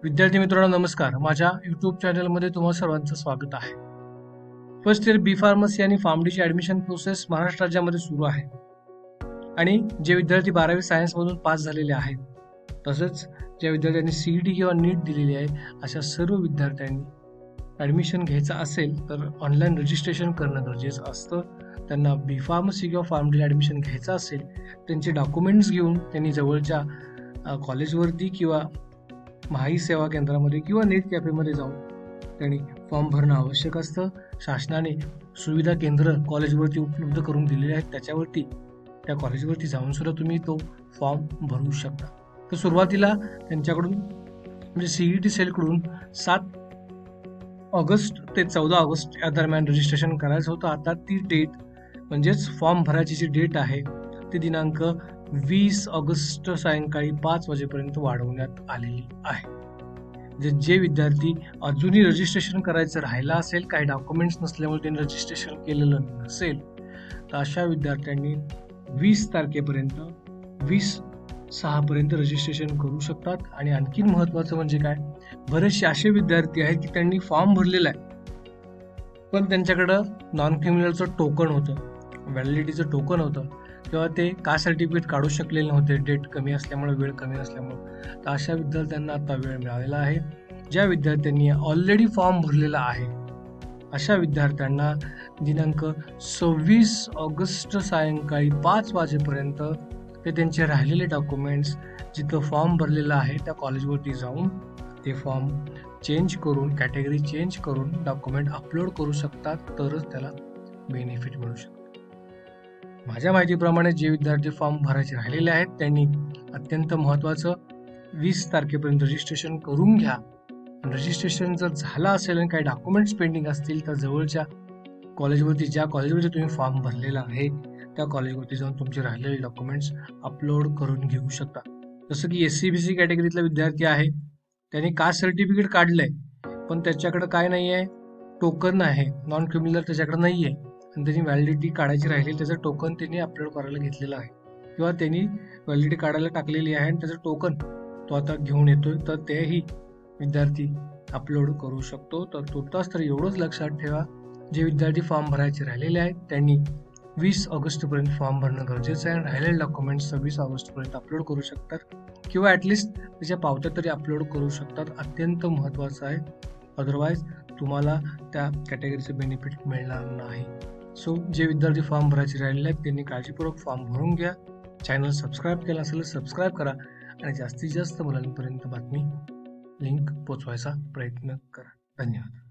विद्यार्थी मित्रांनो नमस्कार. माझ्या YouTube चॅनलमध्ये तुम्हा सर्वांचं स्वागत आहे. फर्स्ट इयर बी फार्मसी आणि फार्मडीची ऍडमिशन प्रोसेस महाराष्ट्र राज्यामध्ये सुरू आहे आणि जे विद्यार्थी 12वी सायन्स मधून पास झालेले आहेत तसंच ज्या विद्यार्थ्यांनी सीईटी किंवा नीट दिलेली आहे अशा सर्व विद्यार्थ्यांनी ऍडमिशन घ्यायचं असेल तर ऑनलाईन रजिस्ट्रेशन करणं गरजेचं असतं. त्यांना बी फार्मसी किंवा फार्मडीला ऍडमिशन घ्यायचं असेल त्यांचे डॉक्युमेंट्स घेऊन त्यांनी जवळच्या कॉलेजवरती किंवा महाई सेवा केंद्रामध्ये किंवा नेट कॅफेमध्ये जाऊन त्यांनी फॉर्म भरणं आवश्यक असतं. शासनाने सुविधा केंद्र कॉलेजवरती उपलब्ध करून दिलेले आहेत, त्याच्यावरती त्या कॉलेजवरती जाऊन सुद्धा तुम्ही तो फॉर्म भरू शकता. तर सुरुवातीला त्यांच्याकडून म्हणजे सीईटी सेलकडून 7 ऑगस्ट ते 14 ऑगस्ट या दरम्यान रजिस्ट्रेशन करायचं होतं. आता ती डेट म्हणजेच फॉर्म भरायची जी डेट आहे ती दिनांक 20 ऑगस्ट सायंकाळी 5 वाजेपर्यंत वाढवण्यात आलेली आहे. जे विद्यार्थी अजूनही रजिस्ट्रेशन करायचं राहिलं असेल, काही डॉक्युमेंट्स नसल्यामुळे त्यांनी रजिस्ट्रेशन केलेलं नसेल तर अशा विद्यार्थ्यांनी 20 तारखेपर्यंत 20/6 पर्यंत रजिस्ट्रेशन करू शकतात. आणि आणखीन महत्वाचं म्हणजे काय, बरेचसे असे विद्यार्थी आहेत की त्यांनी फॉर्म भरलेला आहे पण त्यांच्याकडं नॉन क्रिमिनलचं टोकन होतं, व्हॅलिडिटीचं टोकन होतं किंवा ते कास्ट सर्टिफिकेट काढू शकलेले नव्हते, डेट कमी असल्यामुळे, वेळ कमी असल्यामुळे. तर अशा विद्यार्थ्यांना आता वेळ मिळालेला आहे. ज्या विद्यार्थ्यांनी ऑलरेडी फॉर्म भरलेला आहे अशा विद्यार्थ्यांना दिनांक 26 ऑगस्ट सायंकाळी 5 वाजेपर्यंत ते त्यांचे राहिलेले डॉक्युमेंट्स जिथं फॉर्म भरलेला आहे त्या कॉलेजवरती जाऊन ते फॉर्म चेंज करून, कॅटेगरी चेंज करून डॉक्युमेंट अपलोड करू शकतात, तरच त्याला बेनिफिट मिळू शकतं. माझ्या माहितीप्रमाणे जे विद्यार्थी फॉर्म भरायचे राहिलेले आहेत त्यांनी अत्यंत महत्त्वाचं 20 तारखेपर्यंत रजिस्ट्रेशन करून घ्या. रजिस्ट्रेशन जर झालं असेल आणि काही डॉक्युमेंट्स पेंडिंग असतील तर जवळच्या कॉलेजवरती, ज्या कॉलेजवरती तुम्ही फॉर्म भरलेला आहे त्या कॉलेजवरती जाऊन तुमचे राहिलेले डॉक्युमेंट्स अपलोड करून घेऊ शकता. जसं की SC-BC कॅटेगरीतला विद्यार्थी आहे, त्यांनी कास्ट सर्टिफिकेट काढलंय पण त्याच्याकडे काय नाही आहे, टोकन आहे, नॉन क्रिमिनल त्याच्याकडे नाही आहे आणि त्यांनी व्हॅलिडिटी काढायची राहिली, त्याचं टोकन त्यांनी अपलोड करायला घेतलेलं आहे किंवा त्यांनी व्हॅलिडिटी काढायला टाकलेली आहे आणि त्याचं टोकन तो आता घेऊन येतोय, तर तेही विद्यार्थी अपलोड करू शकतो. तर तुर्तास तर एवढंच लक्षात ठेवा, जे विद्यार्थी फॉर्म भरायचे राहिलेले आहेत त्यांनी 20 ऑगस्टपर्यंत फॉर्म भरणं गरजेचं आहे. राहिलेले डॉक्युमेंट्स 26 ऑगस्टपर्यंत अपलोड करू शकतात किंवा ॲटलिस्ट त्याच्या पावत्या तरी अपलोड करू शकतात. अत्यंत महत्त्वाचं आहे, अदरवाईज तुम्हाला त्या कॅटेगरीचं बेनिफिट मिळणार नाही. सो जे विद्यार्थी फॉर्म भरायचे राहिलेले आहेत त्यांनी काळजीपूर्वक फॉर्म भरून घ्या. चॅनल सबस्क्राईब केला असेल सबस्क्राईब करा आणि जास्तीत जास्त मुलांपर्यंत बातमी लिंक पोचवायचा प्रयत्न करा. धन्यवाद.